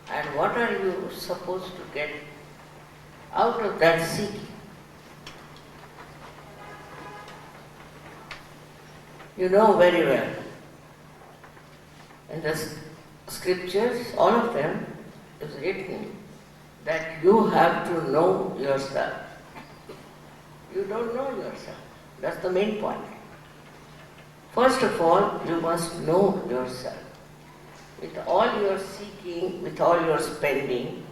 And what are you supposed to get out of that seeking? You know very well. In the scriptures, all of them is written that you have to know yourself. You don't know yourself. That's the main point. First of all, you must know yourself. With all your seeking, with all your spending,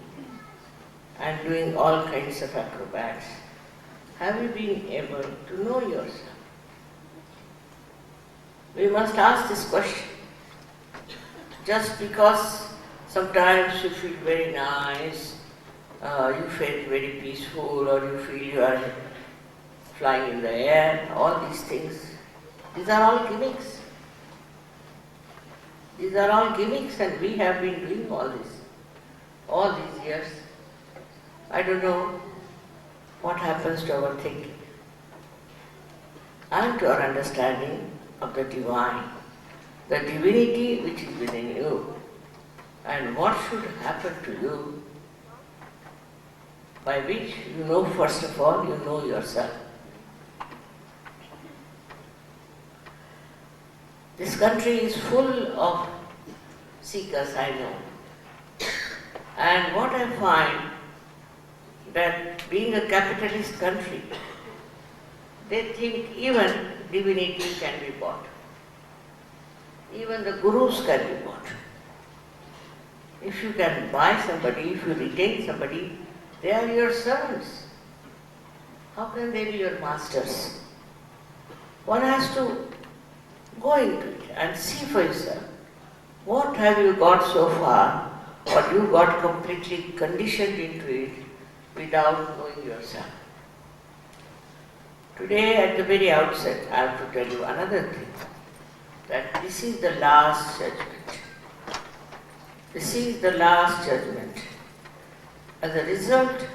and doing all kinds of acrobats, have you been able to know yourself? We must ask this question. Just because sometimes you feel very nice, you feel very peaceful, or you feel you are flying in the air, all these things, these are all gimmicks. These are all gimmicks, and we have been doing all these years. I don't know what happens to our thinking and to our understanding of the divine, the divinity which is within you, and what should happen to you, by which you know, first of all, you know yourself. This country is full of seekers, I know. And what I find, that being a capitalist country, they think even divinity can be bought. Even the gurus can be bought. If you can buy somebody, if you retain somebody, they are your servants. How can they be your masters? One has to go into it and see for yourself. What have you got so far, or you got completely conditioned into it without knowing yourself? Today, at the very outset, I have to tell you another thing, that this is the last judgment. This is the last judgment. As a result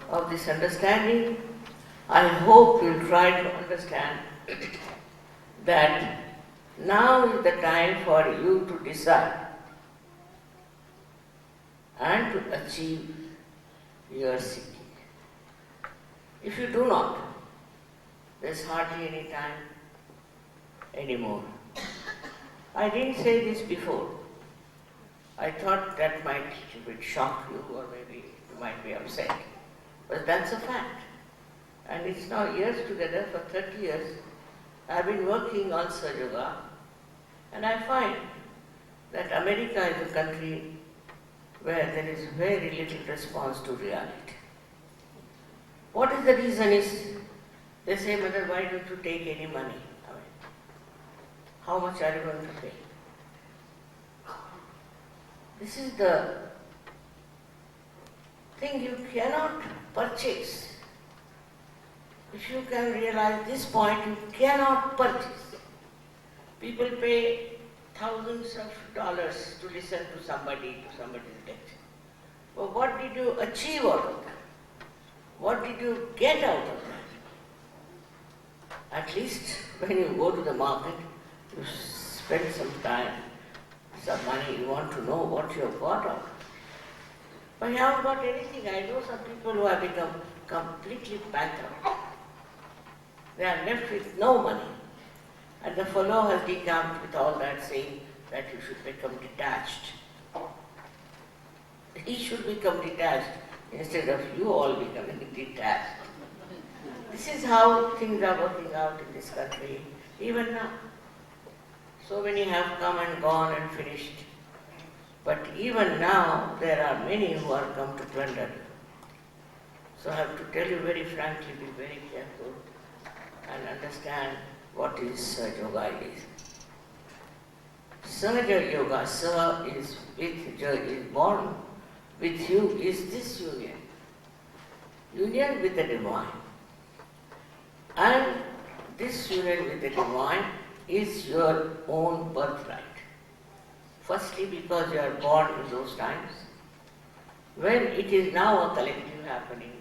of this understanding, I hope you will try to understand that now is the time for you to decide and to achieve your seeking. If you do not, there's hardly any time anymore. I didn't say this before. I thought that might shock you, or maybe you might be upset. But that's a fact. And it's now years together, for 30 years, I've been working on Sahaja Yoga, and I find that America is a country where there is very little response to reality. What is the reason is, they say, "Mother, why don't you take any money?" I mean, how much are you going to pay? This is the thing you cannot purchase. If you can realize this point, you cannot purchase. People pay thousands of dollars to listen to somebody's lecture. But what did you achieve out of that? What did you get out of that? At least when you go to the market, you spend some time, some money, you want to know what you have got out of it. But you haven't got anything. I know some people who have become completely bankrupt. They are left with no money. And the fellow has decamped with all that, saying that you should become detached. He should become detached instead of you all becoming detached. This is how things are working out in this country, even now. So many have come and gone and finished. But even now, there are many who are come to plunder you. So I have to tell you very frankly, be very careful and understand what is Sahaja Yoga is. Sahaja Yoga, Sa is with, Ja is born, with you is this union. Union with the divine. And this union with the divine is your own birthright. Firstly, because you are born in those times, when it is now a collective happening.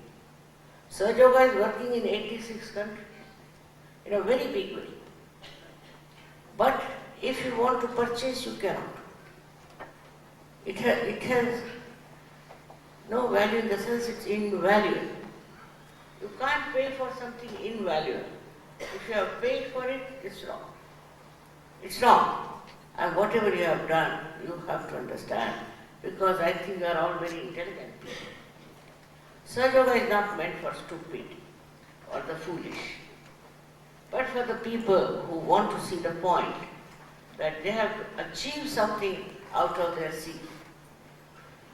Sahaja Yoga is working in 86 countries, in a very big way. But if you want to purchase, you cannot. it has no value in the sense it's invaluable. You can't pay for something invaluable. If you have paid for it, it's wrong. It's wrong. And whatever you have done, you have to understand, because I think you are all very intelligent people. Sahaja Yoga is not meant for stupid or the foolish, but for the people who want to see the point that they have to achieve something out of their seek.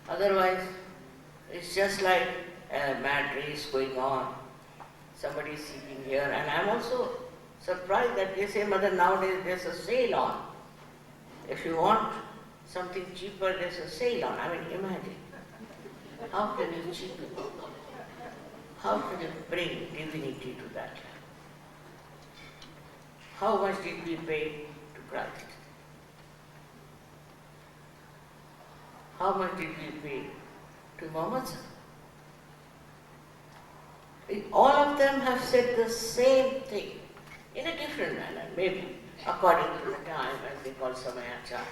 Otherwise, it's just like a mad race going on. Somebody is seeking here, and I'm also surprised that they say, Mother, nowadays there's a sale on. If you want something cheaper, there's a sale on. I mean, imagine. How can you cheapen? How can you bring divinity to that? How much did we pay to Christ? How much did we pay to Muhammad? All of them have said the same thing in a different manner, maybe according to the time, as they call Samayachar.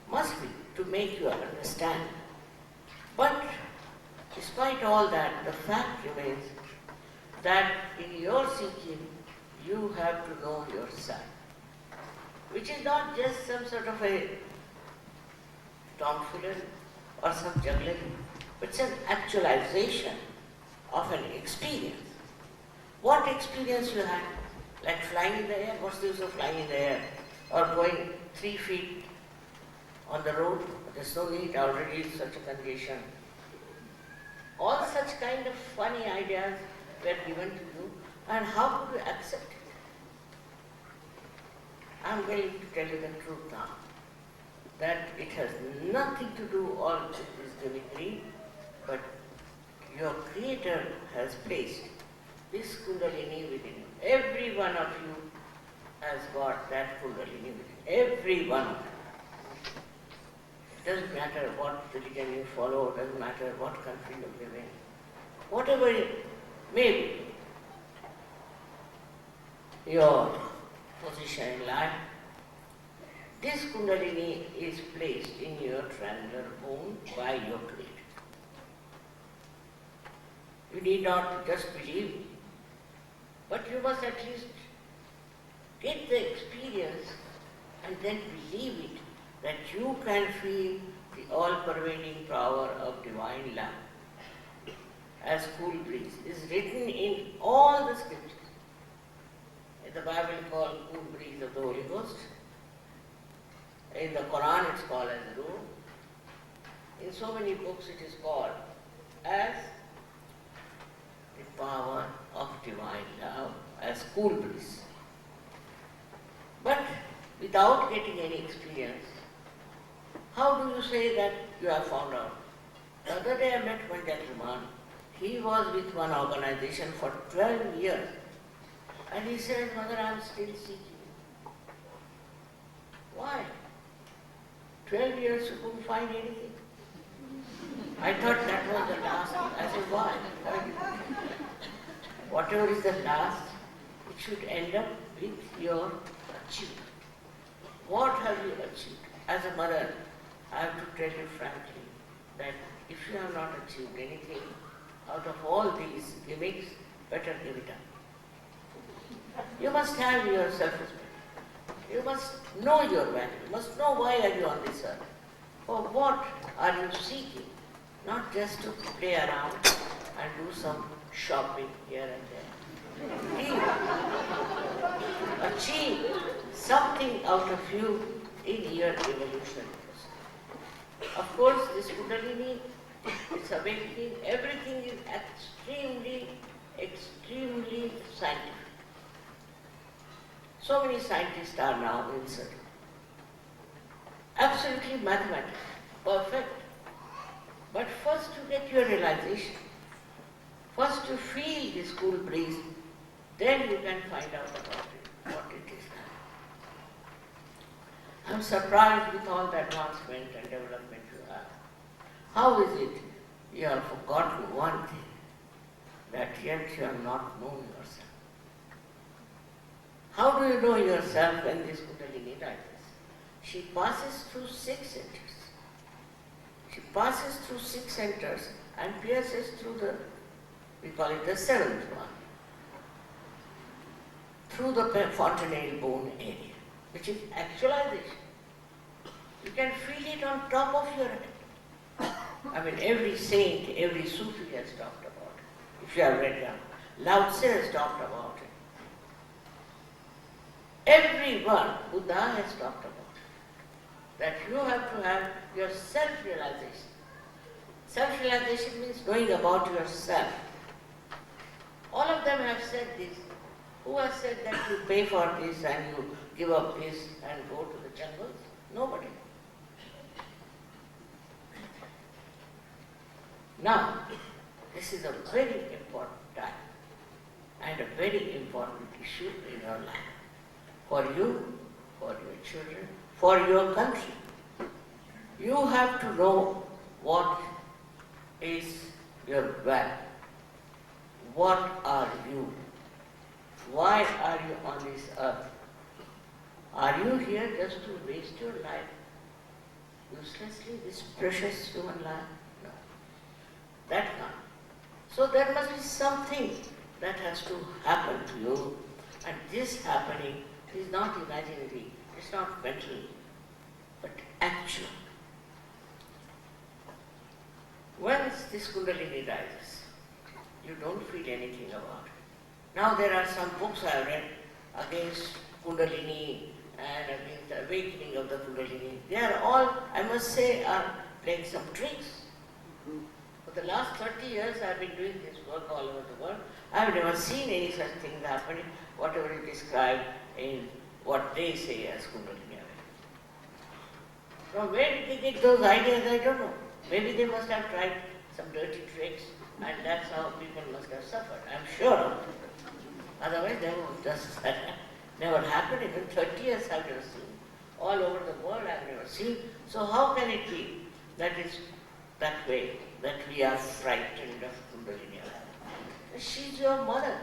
Must be to make you understand. But despite all that, the fact remains that in your seeking, you have to know yourself, which is not just some sort of a tomfoolery or some jugglery, but it's an actualization of an experience. What experience you had? Like flying in the air? What's the use of flying in the air? Or going 3 feet on the road? There's no need, already such a condition. All such kind of funny ideas were given to you, and how could you accept it? I'm going to tell you the truth now, that it has nothing to do all with this gimmickry, but your Creator has placed this Kundalini within you. Every one of you has got that Kundalini within you. Every one of you. It doesn't matter what religion you follow, it doesn't matter what country you live in. Whatever it may be, your position in life, this Kundalini is placed in your triangular bone by your Creator. You need not just believe, but you must at least get the experience and then believe it, that you can feel the all-pervading power of divine love. As cool breeze is written in all the scriptures. In the Bible called cool breeze of the Holy Ghost. In the Quran it's called as Ruh. In so many books it is called as the power of divine love, as cool breeze. But without getting any experience, how do you say that you have found out? The other day I met one gentleman. He was with one organization for 12 years. And he said, Mother, I am still seeking. Why? 12 years you couldn't find anything. I thought that was the last. I said, why? Whatever is the last, it should end up with your achievement. What have you achieved? As a mother, I have to tell you frankly that if you have not achieved anything out of all these gimmicks, better give it up. You must have your self-respect. You must know your value. You must know why are you on this earth. For what are you seeking? Not just to play around and do some shopping here and there. Achieve something out of you in your evolution. Of course, this Kundalini, this awakening, everything is extremely scientific. So many scientists are now in search. Absolutely mathematical, perfect. But first you get your realization. First you feel this cool breeze, then you can find out about it, what it is. I'm surprised with all the advancement and development you have. How is it you have forgotten one thing, that yet you have not known yourself? How do you know yourself when this Kundalini like this? She passes through 6 centers. She passes through 6 centers and pierces through the, we call it the 7th one, through the fontanelle bone area, which is actualization. You can feel it on top of your head. I mean, every saint, every Sufi has talked about it. If you have read them, Lao Tse has talked about it. Everyone, Buddha has talked about it. That you have to have your self-realization. Self-realization means knowing about yourself. All of them have said this. Who has said that you pay for this and you give up this and go to the jungles? Nobody. Now, this is a very important time and a very important issue in your life. For you, for your children, for your country. You have to know what is your value. What are you? Why are you on this earth? Are you here just to waste your life uselessly, this precious human life? No. That can't. So there must be something that has to happen to you, and this happening is not imaginary, it's not mental, but actual. Once this Kundalini rises, you don't feel anything about it. Now there are some books I have read against Kundalini and against the awakening of the Kundalini. They are all, I must say, are playing some tricks. For the last 30 years I have been doing this work all over the world. I have never seen any such thing happening, whatever is described in what they say as Kundalini awakening. From where did they get those ideas, I don't know. Maybe they must have tried some dirty tricks, and that's how people must have suffered, I'm sure. Otherwise they would just never happened. Even 30 years I've never seen. All over the world I've never seen. So how can it be that it's that way, that we are frightened of Kundalini? She's your mother.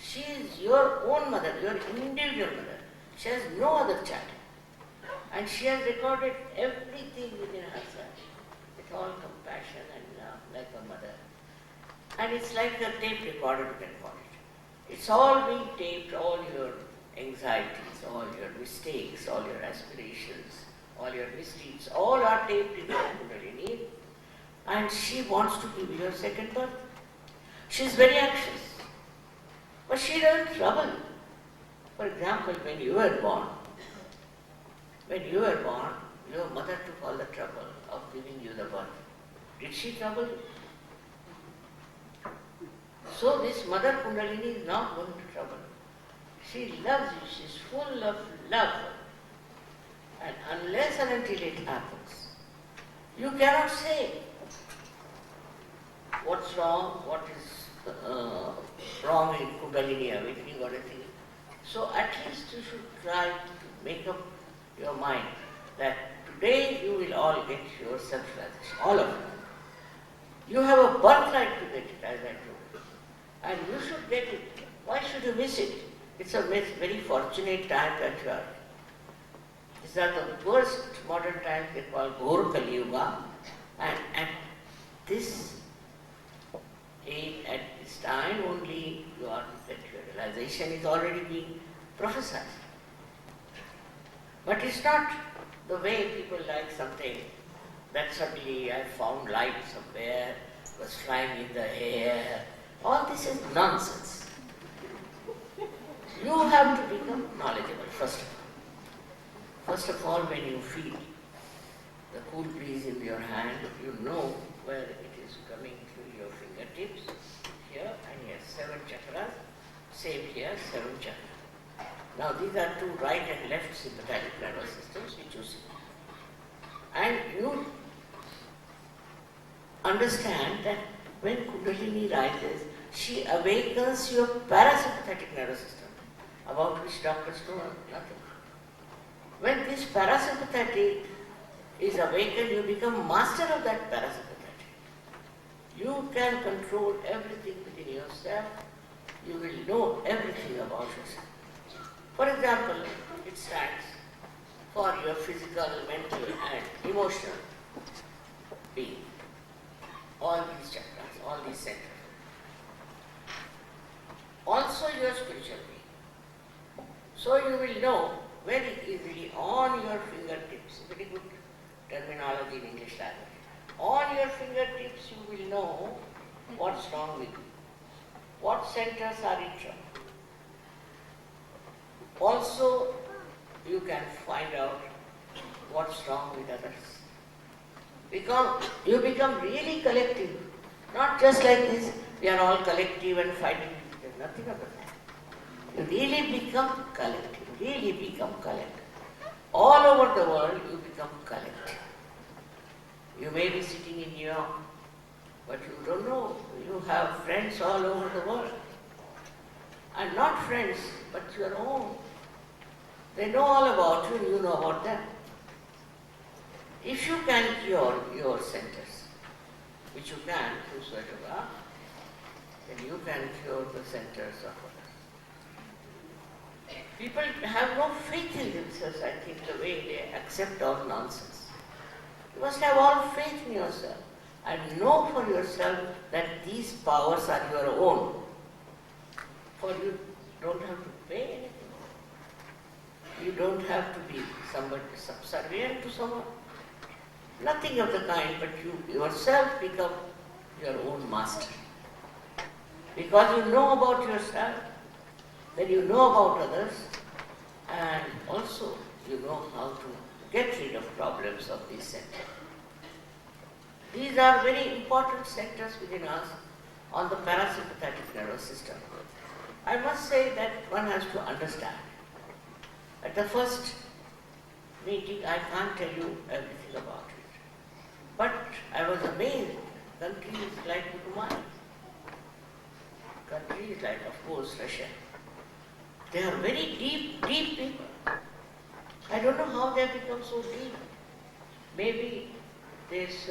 She is your own mother, your individual mother. She has no other child. And she has recorded everything within herself with all compassion and love, like a mother. And it's like a tape recorder, you can call it. It's all being taped, all your anxieties, all your mistakes, all your aspirations, all your misdeeds, all are taped in the Kundalini. And she wants to give you a second birth. She's very anxious. But she doesn't trouble. For example, when you were born, your mother took all the trouble of giving you the birth. Did she trouble you? So this Mother Kundalini is not going to trouble you. She loves you, she's full of love. And unless and until it happens, you cannot say what's wrong, what is wrong in Kundalini awakening or anything. So at least you should try to make up your mind that today you will all get your self-realization, all of you. You have a birthright to get it, as I told you. And you should get it. Why should you miss it? It's a very fortunate time that you are. These are the worst modern times they call Ghor Kali Yuga. And at this age, at this time only, your realization is already being prophesied. But it's not the way people like something that suddenly I found light somewhere, was flying in the air. All this is nonsense. You have to become knowledgeable, first of all. First of all, when you feel the cool breeze in your hand, you know where it is coming through your fingertips, here and here, 7 chakras. Same here, 7 chakras. Now these are 2 right and left sympathetic nervous systems which you see. And you understand that when Kundalini rises, she awakens your parasympathetic nervous system, about which doctors know nothing. When this parasympathetic is awakened, you become master of that parasympathetic. You can control everything within yourself. You will know everything about yourself. For example, it stands for your physical, mental and emotional. all these chakras, all these centers. Also your spiritual being. So you will know very easily on your fingertips, very good terminology in English language. On your fingertips you will know what's wrong with you, what centers are in trouble. Also you can find out what's wrong with others. You become really collective, not just like this, we are all collective and fighting. There's nothing of that. You really become collective, All over the world you become collective. You may be sitting in New York, but you don't know, you have friends all over the world. And not friends, but your own. They know all about you, you know about them. If you can cure your centers, which you can through Swayambhav, then you can cure the centers of others. People have no faith in themselves, I think, the way they accept all nonsense. You must have all faith in yourself and know for yourself that these powers are your own. For you don't have to pay anything. You don't have to be somebody subservient to someone. Nothing of the kind, but you yourself become your own master. Because you know about yourself, then you know about others, and also you know how to get rid of problems of these centers. These are very important sectors within us on the parasympathetic nervous system. I must say that one has to understand. At the first meeting, I can't tell you everything about it. But I was amazed. Countries like Mumbai, countries like, of course, Russia, they are very deep people. I don't know how they have become so deep. Maybe this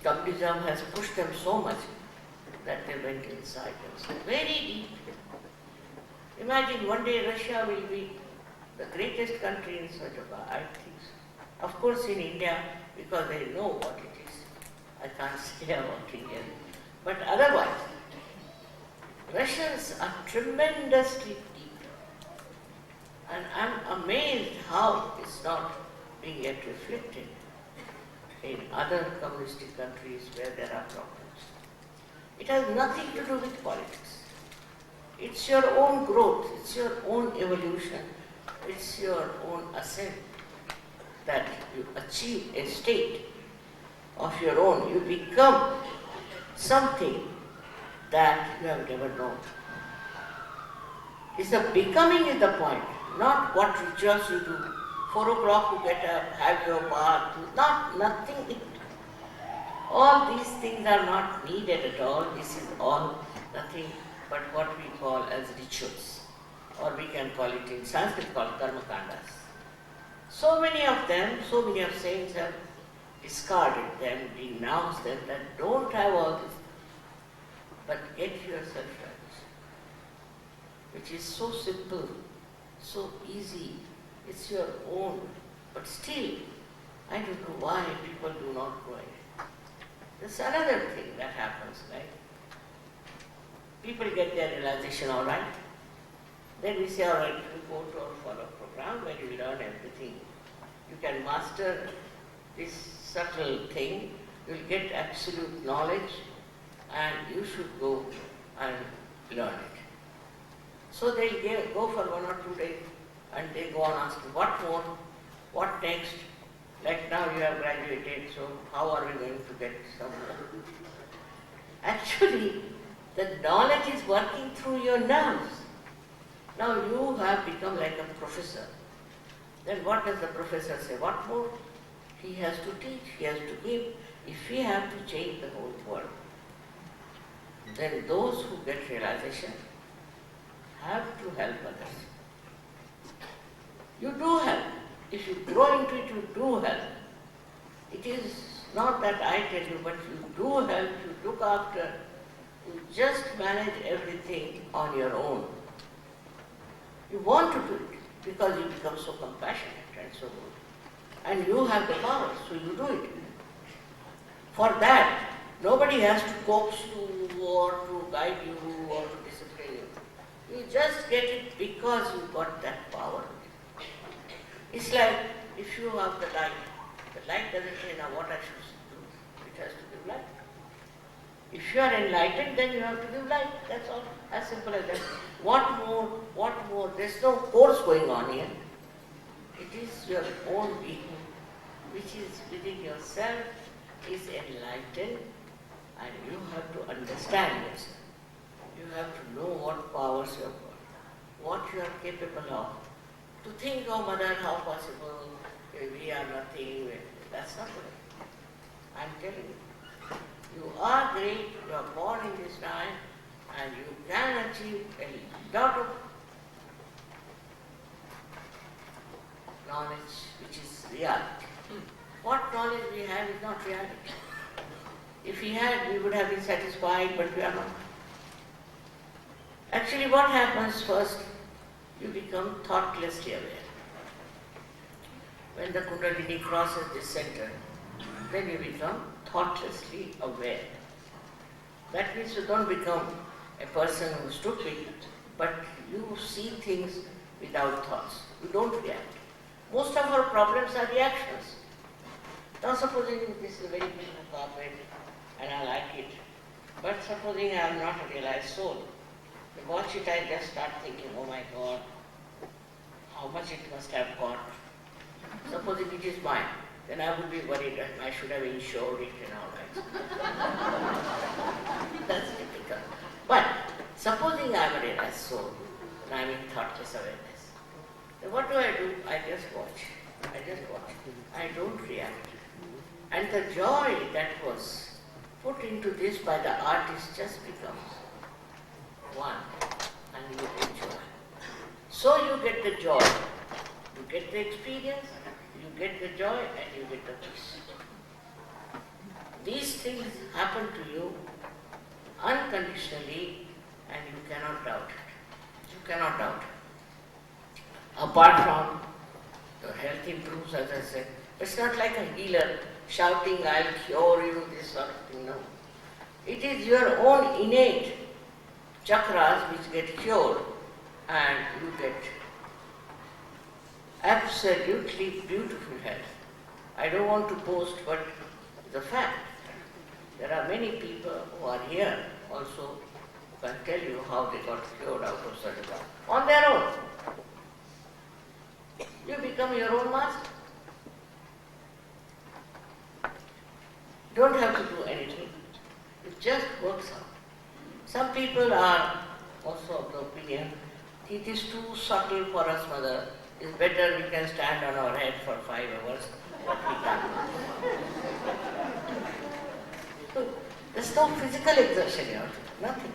communism has pushed them so much that they went inside themselves. Very deep. Imagine one day Russia will be the greatest country in Swayambhav, I think so. Of course in India, because they know what it is. I can't say about India. But otherwise, Russians are tremendously deep. And I'm amazed how it's not being yet reflected in other communistic countries where there are problems. It has nothing to do with politics. It's your own growth, it's your own evolution, it's your own ascent that you achieve a state of your own. You become something that you have never known. It's the becoming is the point, not what rituals you do. 4 o'clock you get up, have your bath, nothing. All these things are not needed at all. This is all nothing but what we call as rituals, or we can call it in Sanskrit called karma kandas. So many of them, so many of saints have discarded them, denounced them, that don't have all this, but get yourself right, which is so simple, so easy, it's your own, but still, I don't know why people do not go ahead. There's another thing that happens, right? People get their realization all right. Then we say, all right, you go to our follow-up program where you learn everything. You can master this subtle thing, you'll get absolute knowledge, and you should go and learn it. So they'll go for 1 or 2 days, and they go on asking, what more? What next? Like now you have graduated, so how are we going to get some more? Actually, the knowledge is working through your nerves. Now you have become like a professor. Then what does the professor say? What more? He has to teach, he has to give. If we have to change the whole world, then those who get realization have to help others. You do help. If you grow into it, you do help. It is not that I tell you, but you do help, you look after, you just manage everything on your own. You want to do it because you become so compassionate and so good. And you have the power, so you do it. For that, Nobody has to coax you or to guide you or to discipline you. You just get it because you got that power. It's like if you have the light doesn't say now what I should do. It has to give light. If you are enlightened, then you have to give light. That's all. As simple as that. What more? What more? There's no course going on here. It is your own being, which is within yourself, is enlightened, and you have to understand yourself. You have to know what powers you have got, what you are capable of. To think, oh mother, how possible, we are nothing, that's not right. I'm telling you. You are great, you are born in this time, and you can achieve a lot of knowledge which is reality. What knowledge we have is not reality. If we had, we would have been satisfied, but we are not. Actually, what happens first? You become thoughtlessly aware. When the Kundalini crosses this center, then you become thoughtlessly aware. That means you don't become a person who is stupid, but you see things without thoughts. You don't react. Most of our problems are reactions. Now supposing this is a very beautiful carpet and I like it, but supposing I am not a realized soul, I watch it, I just start thinking, oh my God, how much it must have cost. Supposing it is mine, then I would be worried that I should have insured it and all that. That's typical. But supposing I am a realized soul, and I am in thoughtless awareness, then what do? I just watch. I don't react. And the joy that was put into this by the artist just becomes one, and you enjoy. So you get the joy, you get the experience, you get the joy, and you get the peace. These things happen to you unconditionally, and you cannot doubt it. You cannot doubt it. Apart from your health improves, as I said, it's not like a healer shouting, I'll cure you, this sort of thing. No. It is your own innate chakras which get cured, and you get absolutely beautiful health. I don't want to boast, but the fact. There are many people who are here also who can tell you how they got cured out of certain on their own. You become your own master. Don't have to do anything. It just works out. Some people are also of the opinion, it is too subtle for us, mother. It's better we can stand on our head for 5 hours, but we can't. There's no physical exertion here, nothing.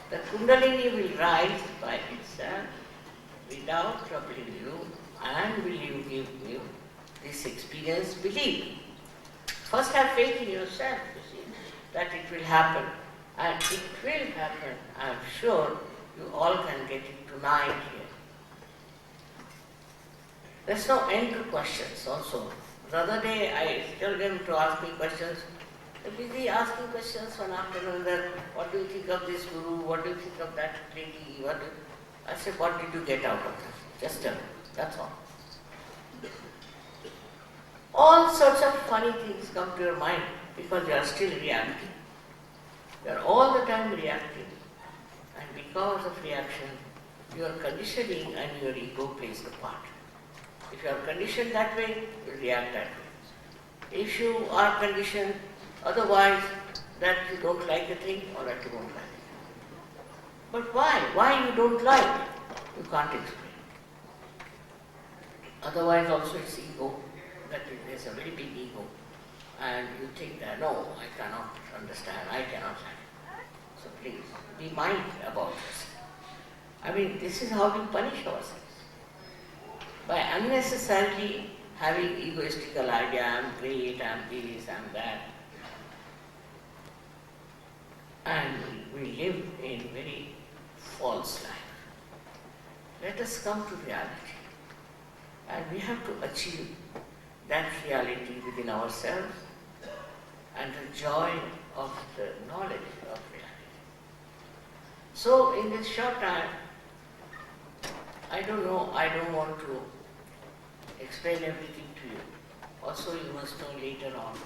The Kundalini will rise by itself without troubling you, and will you give you this experience, believe. First have faith in yourself, you see, that it will happen. And it will happen, I'm sure you all can get it tonight here. There's no end to questions also. The other day I told them to ask me questions. They're busy asking questions one after another. What do you think of this guru? What do you think of that lady? I said, what did you get out of this? Just tell me. That's all. All sorts of funny things come to your mind because you are still reacting. You are all the time reacting. And because of reaction, your conditioning and your ego plays the part. If you are conditioned that way, you react that way. If you are conditioned otherwise, that you don't like a thing or that you won't like it. But why? Why you don't like it? You can't explain. Otherwise also it's ego, that there's a very big ego. And you think that, no, I cannot understand, I cannot like it. So please, be mindful about this. I mean, this is how we punish ourselves. By unnecessarily having egoistical idea, I'm great, I'm this, I'm that. And we live in very false life. Let us come to reality. And we have to achieve that reality within ourselves. and the joy of the knowledge of reality. So in this short time, I don't know, I don't want to explain everything to you. Also, you must know later on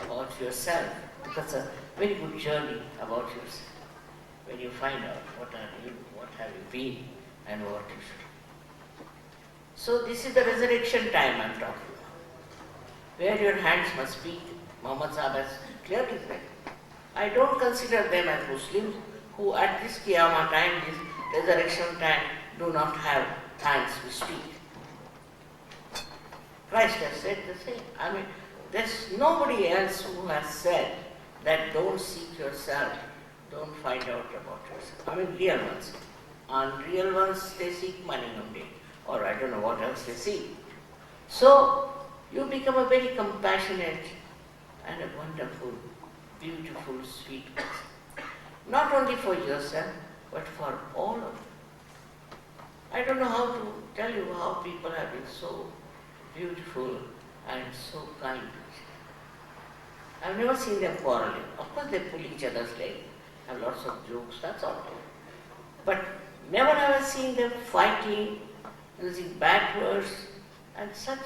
about yourself, because a very good journey about yourself when you find out what are you, what have you been, and what you should. So this is the resurrection time I'm talking about, where your hands must speak. Muhammad Sahib has clearly said, I don't consider them as Muslims who at this Qiyamah time, this resurrection time, do not have hands to speak. Christ has said the same. I mean, there's nobody else who has said that don't seek yourself, don't find out about yourself. I mean, real ones. Unreal ones, they seek money only, or I don't know what else they seek. So, you become a very compassionate and a wonderful, beautiful, sweet person. Not only for yourself, but for all of you. I don't know how to tell you how people have been so beautiful and so kind to each other. I've never seen them quarreling. Of course they pull each other's leg, have lots of jokes, that's all. But never have I seen them fighting, using bad words, and such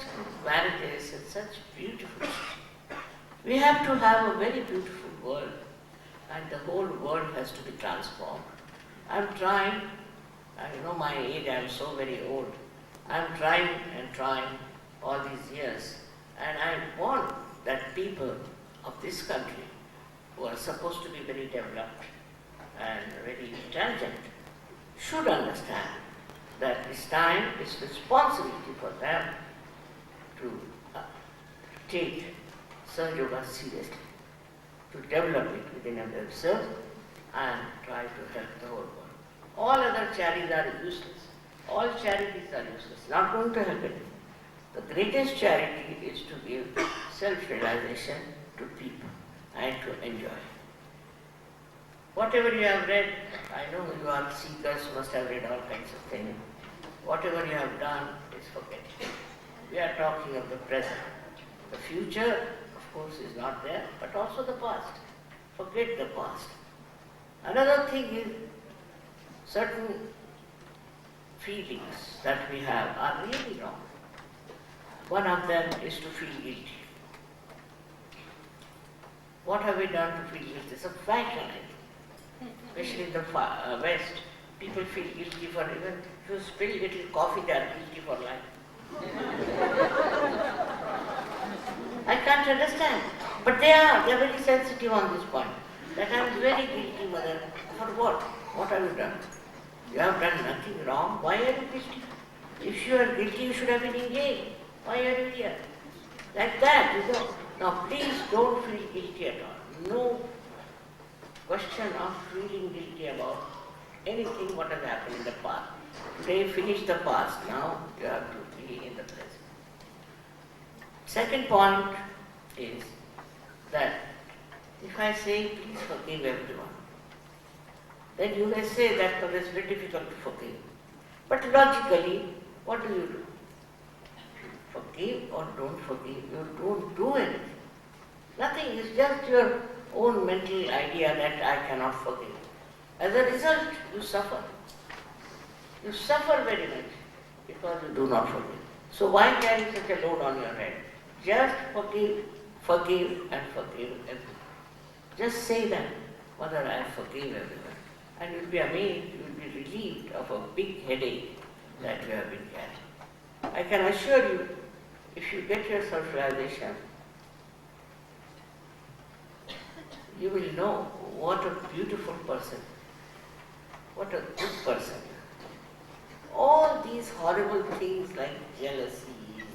varieties and such beautiful. We have to have a very beautiful world, and the whole world has to be transformed. I'm trying, I know my age, I'm so very old. I'm trying and trying all these years, and I want that people of this country, who are supposed to be very developed and very intelligent, should understand that this time is responsibility for them to take Sahaja Yoga seriously, to develop it within themselves and try to help the whole world. All other charities are useless. All charities are useless, not going to help anything. The greatest charity is to give self-realization to people and to enjoy. Whatever you have read, I know you are seekers, must have read all kinds of things. Whatever you have done is forgetting. We are talking of the present. The future, of course, is not there, but also the past. Forget the past. Another thing is, certain feelings that we have are really wrong. One of them is to feel guilty. What have we done to feel guilty? It's a fashion, I think. Especially in the West, people feel guilty for even if you spill little coffee, they are guilty for life. I can't understand. But they are very sensitive on this point. That I am very guilty, mother. For what? What have you done? You have done nothing wrong. Why are you guilty? If you are guilty, you should have been engaged. Why are you here? Like that, you know. Now please don't feel guilty at all. No question of feeling guilty about anything what has happened in the past. Today finish the past, now you have to be in the present. Second point is that if I say please forgive everyone, then you may say that it's very difficult to forgive. But logically, what do? Forgive or don't forgive, you don't do anything. Nothing, it's just your own mental idea that I cannot forgive. As a result, you suffer. You suffer very much because you do not forgive. So why carry such a load on your head? Just forgive, forgive and forgive everyone. Just say that, Mother, I forgive everyone. And you'll be amazed, you'll be relieved of a big headache that you have been carrying. I can assure you, if you get your self-realization, you will know what a beautiful person, what a good person. All these horrible things like jealousies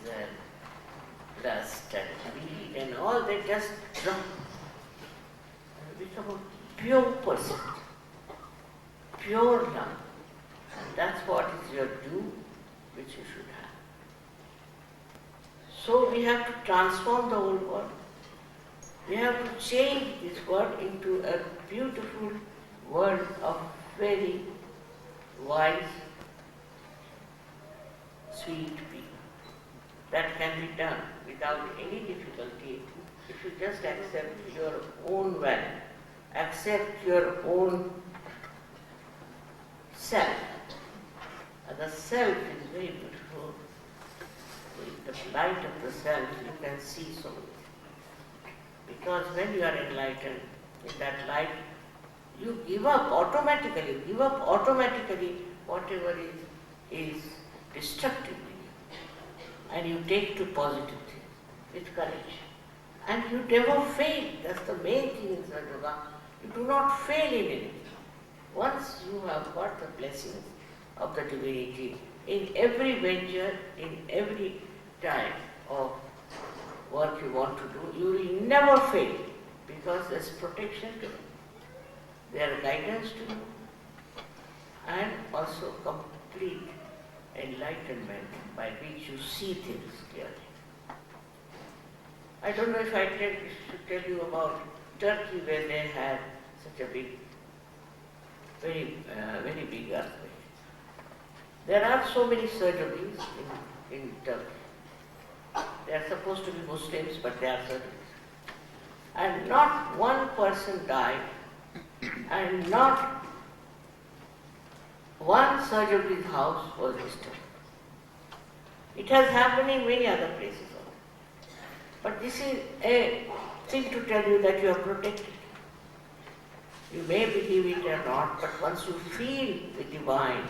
and lust and greed and all, they just drop and become a pure person, pure love. And that's what is your due, which you should have. So we have to transform the whole world. We have to change this world into a beautiful world of very wise, sweet people. That can be done without any difficulty if you just accept your own value, accept your own self. And the self is very beautiful. With the light of the self, you can see so much. Because when you are enlightened in that light, you give up automatically whatever is destructive in you. And you take to positive things with courage. And you never fail. That's the main thing in Sadhana. You do not fail in anything. Once you have got the blessings of the divinity, in every venture, in every time of work you want to do, you will never fail because there's protection to you, there guidance to you, and also complete enlightenment by which you see things clearly. I don't know if I should tell you about Turkey, where they had such a big, very big earthquake. There are so many surgeries in Turkey. They are supposed to be Muslims, but they are surgeries. And not one person died, and not one surgery's house was disturbed. It has happened in many other places also. But this is a thing to tell you that you are protected. You may believe it or not, but once you feel the divine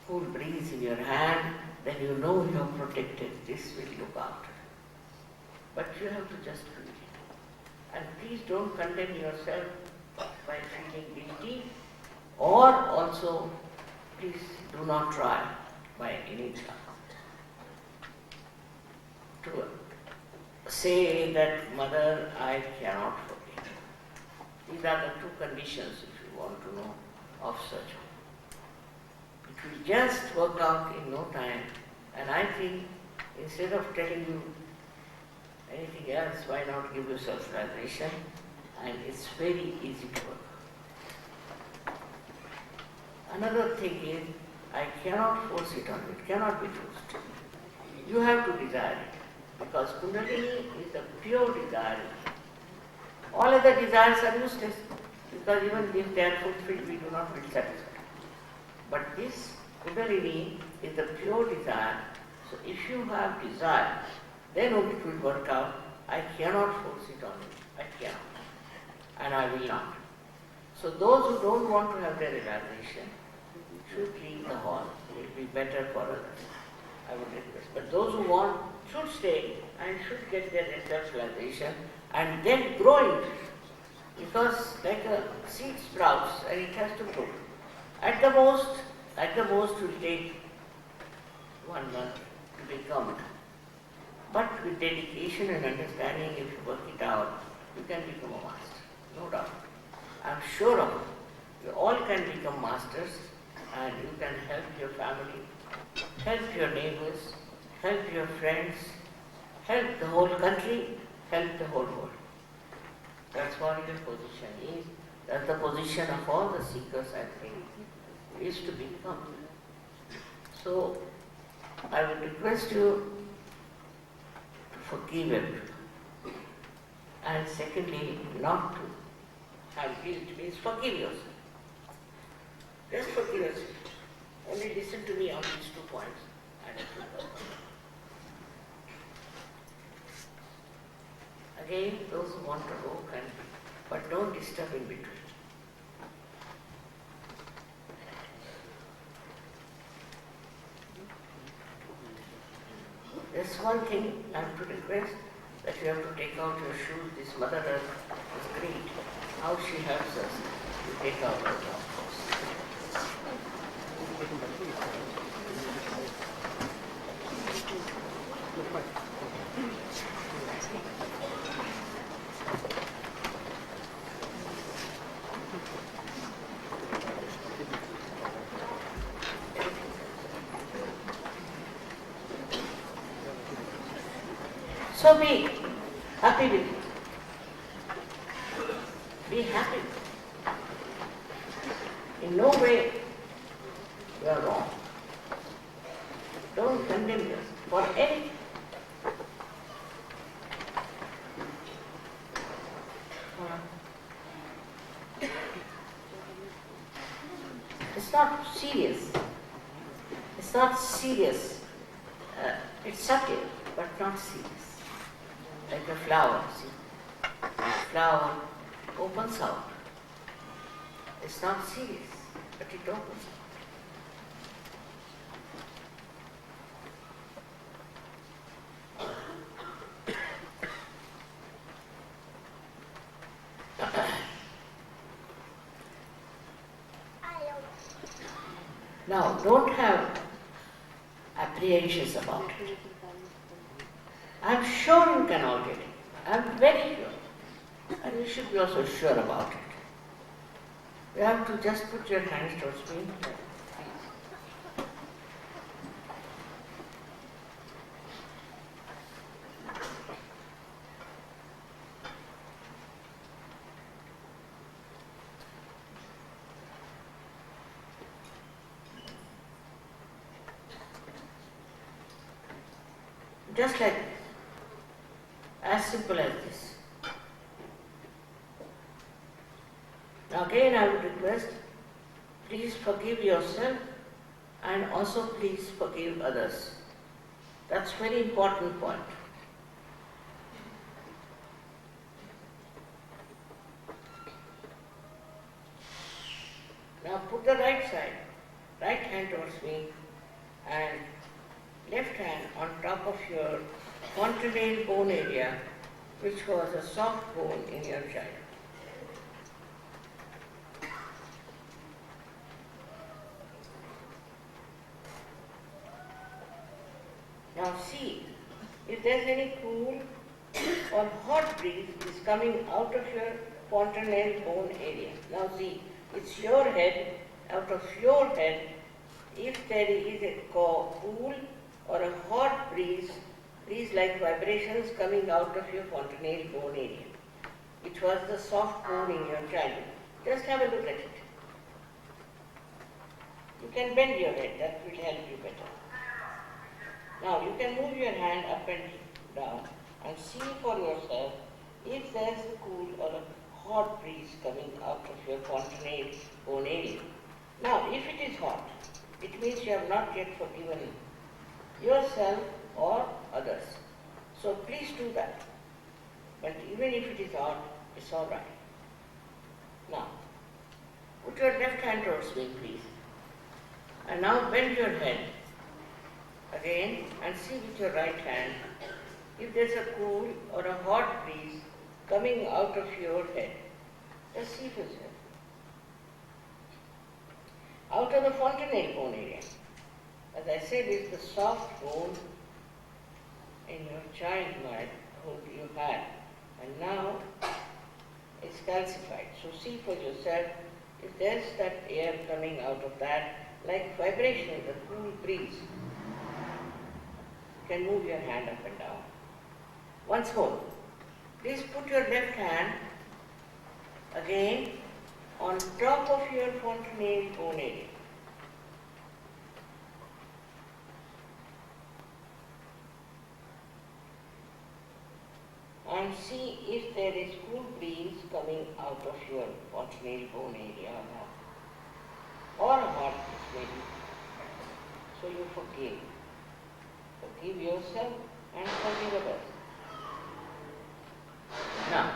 cool breeze in your hand, then you know you are protected. This will look after. But you have to just feel it. And please don't condemn yourself by feeling guilty, or also please do not try by any chance to say that, Mother, I cannot forgive. These are the two conditions, if you want to know, of such. It will just work out in no time, and I think instead of telling you anything else, why not give yourself realization? And it's very easy to work. Another thing is, I cannot force it on you. It cannot be forced. You have to desire it, because Kundalini is a pure desire. All other desires are useless, because even if they are fulfilled, we do not feel satisfied. But this Kundalini is the pure desire. So if you have desire, then only it will work out. I cannot force it on you. I cannot. And I will not. So those who don't want to have their realization should leave the hall. It will be better for others. I would request. But those who want should stay and should get their self-realization and then grow into it. Because like a seed sprouts and it has to grow. At the most will take 1 month to become. But with dedication and understanding, if you work it out, you can become a master, no doubt. I'm sure of it. You all can become masters, and you can help your family, help your neighbors, help your friends, help the whole country, help the whole world. That's what your position is. That's the position of all the seekers, I think, is to become. So, I would request you to forgive everyone. And secondly, not to have guilt, means forgive yourself. Just forgive yourself. Only listen to me on these 2 points. And it will work. Again, those who want to go can, but don't disturb in between. There's one thing I have to request, that you have to take out your shoes. This Mother Earth is great. How she helps us to take out our shoes. So be happy with it. Be happy. In no way you are wrong. Don't condemn yourself for anything. It's not serious. It's not serious. It's subtle, but not serious. Like a flower, see? A flower opens out. It's not serious, but it opens out. Now, don't have apprehensions about it. I'm sure you can all get it. I'm very sure. And you should be also sure about it. You have to just put your hands towards me. Just like this. As simple as this. Now again I would request, please forgive yourself and also please forgive others. That's a very important point. Now put the right side, right hand towards me and left hand on top of your fontanelle bone area, which was a soft bone in your child. Now see if there's any cool or hot breeze is coming out of your fontanelle bone area. Now see, it's your head, out of your head, if there is a cool or a hot breeze, like vibrations coming out of your fontanelle bone area, which was the soft bone in your childhood. Just have a look at it. You can bend your head, that will help you better. Now you can move your hand up and down and see for yourself if there's a cool or a hot breeze coming out of your fontanelle bone area. Now if it is hot, it means you have not yet forgiven yourself or others. So please do that. But even if it is hot, it's all right. Now, put your left hand towards me, please. And now bend your head again and see with your right hand if there's a cool or a hot breeze coming out of your head. Just see for yourself. Out of the fontanelle bone area. As I said, it's the soft bone in your childhood you had, and now it's calcified. So see for yourself if there's that air coming out of that, like vibration, the cool breeze. You can move your hand up and down. Once more, please put your left hand again on top of your fontanelle bone area. And see if there is cool breeze coming out of your fontanelle bone area or not. Or a hot breeze maybe. So you forgive. Forgive yourself and forgive others. Now,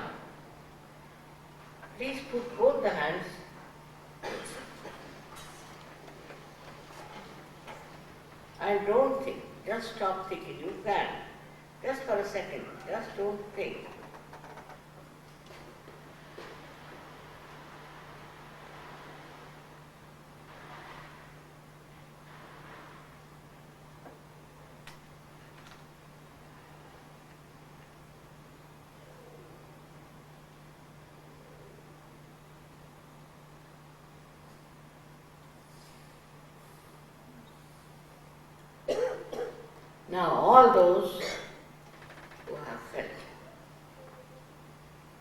please put both the hands and don't think. Just stop thinking. You can. Just for a second. Just don't think. Now all those who have felt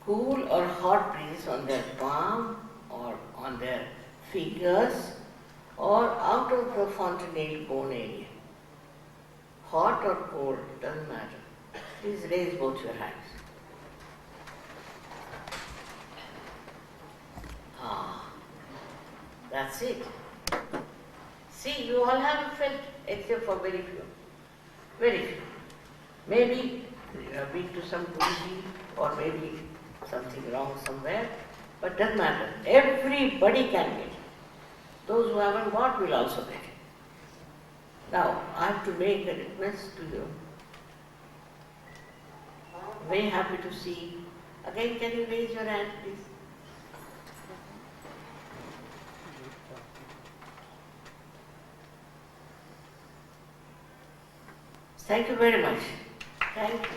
cool or hot breeze on their palm or on their fingers or out of the fontanelle bone area, hot or cold, doesn't matter. Please raise both your hands. That's it. See, you all have felt, except for very few. Very few. Maybe you have been to some Guruji or maybe something wrong somewhere, but doesn't matter. Everybody can get it. Those who haven't got will also get it. Now, I have to make a request to you. Very happy to see. Again, can you raise your hand, please? Thank you very much. Thank you.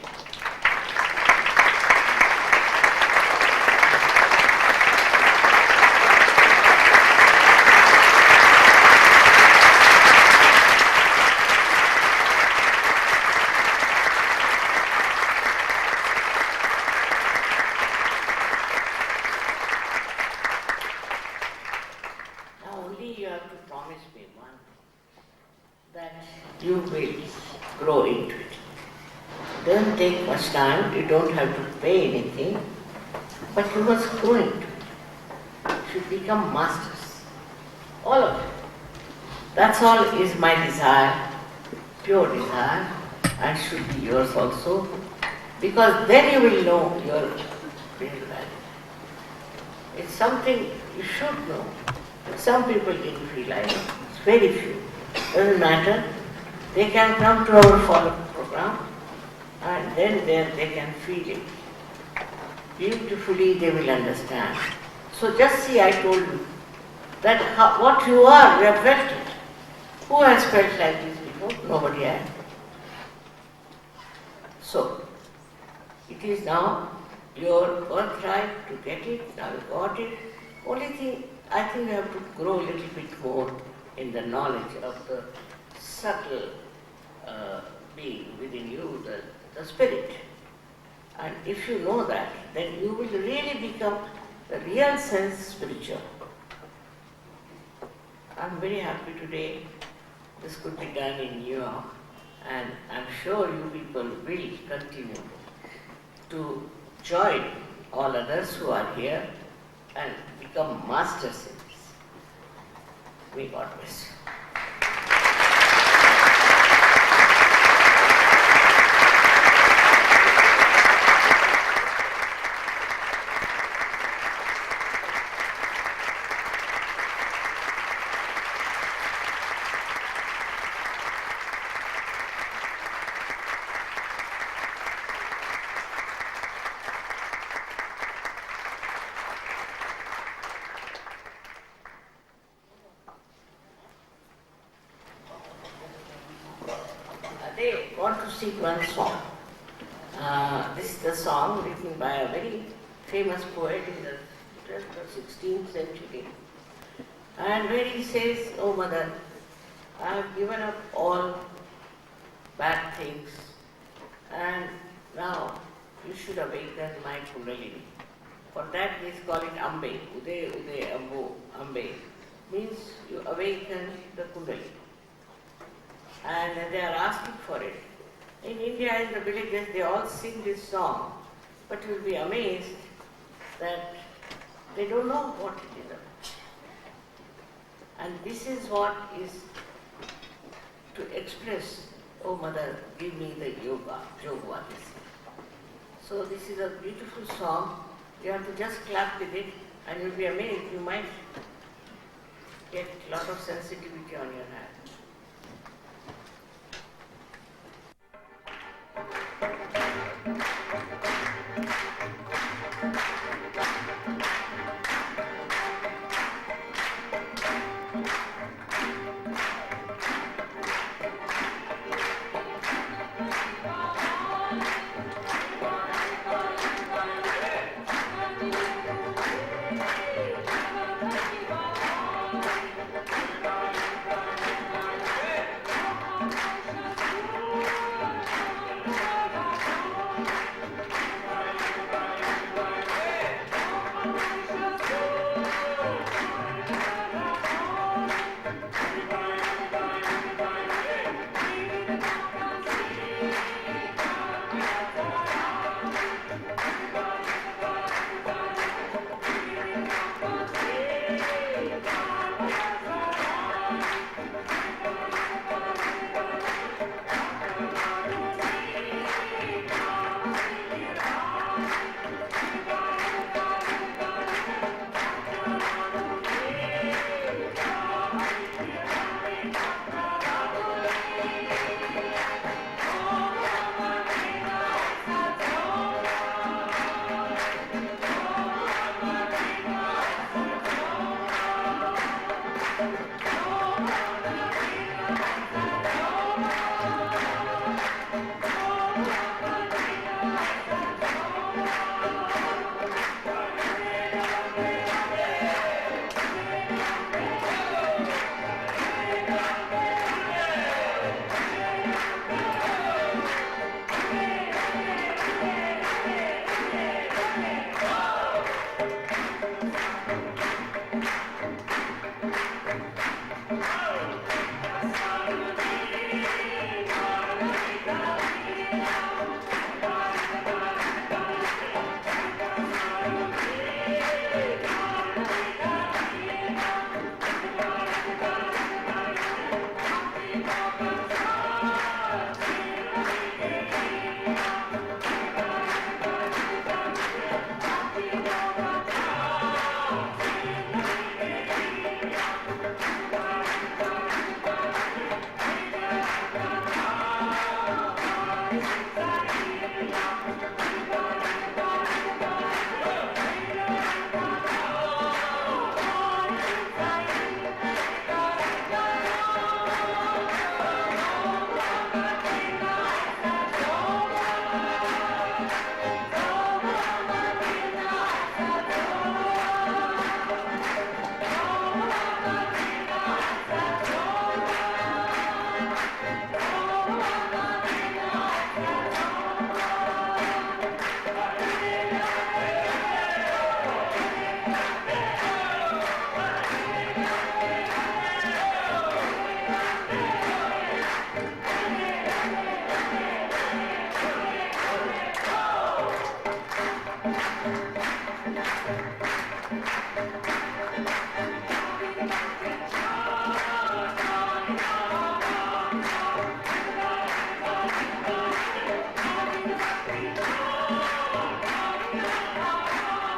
Now only you have to promise me one, that you will grow into it. Doesn't take much time, you don't have to pay anything, but you must grow into it. You should become masters. All of it. That's all is my desire, pure desire, and should be yours also, because then you will know your real value. It's something you should know. Some people didn't realize it. It's very few. Doesn't matter. They can come to our follow-up program and then they can feel it. Beautifully they will understand. So just see, I told you that what you are, you have felt it. Who has felt like this before? Nobody has. So, it is now your birthright to get it. Now you got it. Only thing, I think you have to grow a little bit more in the knowledge of the subtle being within you, the spirit. And if you know that, then you will really become the real sense spiritual. I'm very happy today this could be done in New York, and I'm sure you people will continue to join all others who are here and become masters in this. May God bless you. They want to sing one song. This is the song written by a very famous poet in the 12th or 16th century. And where he says, "Oh mother, I have given up all bad things and now you should awaken my Kundalini." For that he is calling Ambe, Ude Ude Ambo, Ambe, means you awaken the Kundalini. And they are asking for it. In India, in the villages, they all sing this song, but you will be amazed that they don't know what it is about. And this is what is to express, "Oh mother, give me the yoga, Jogwadi." So this is a beautiful song. You have to just clap with it and you'll be amazed. You might get a lot of sensitivity on your hand.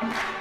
Thank you.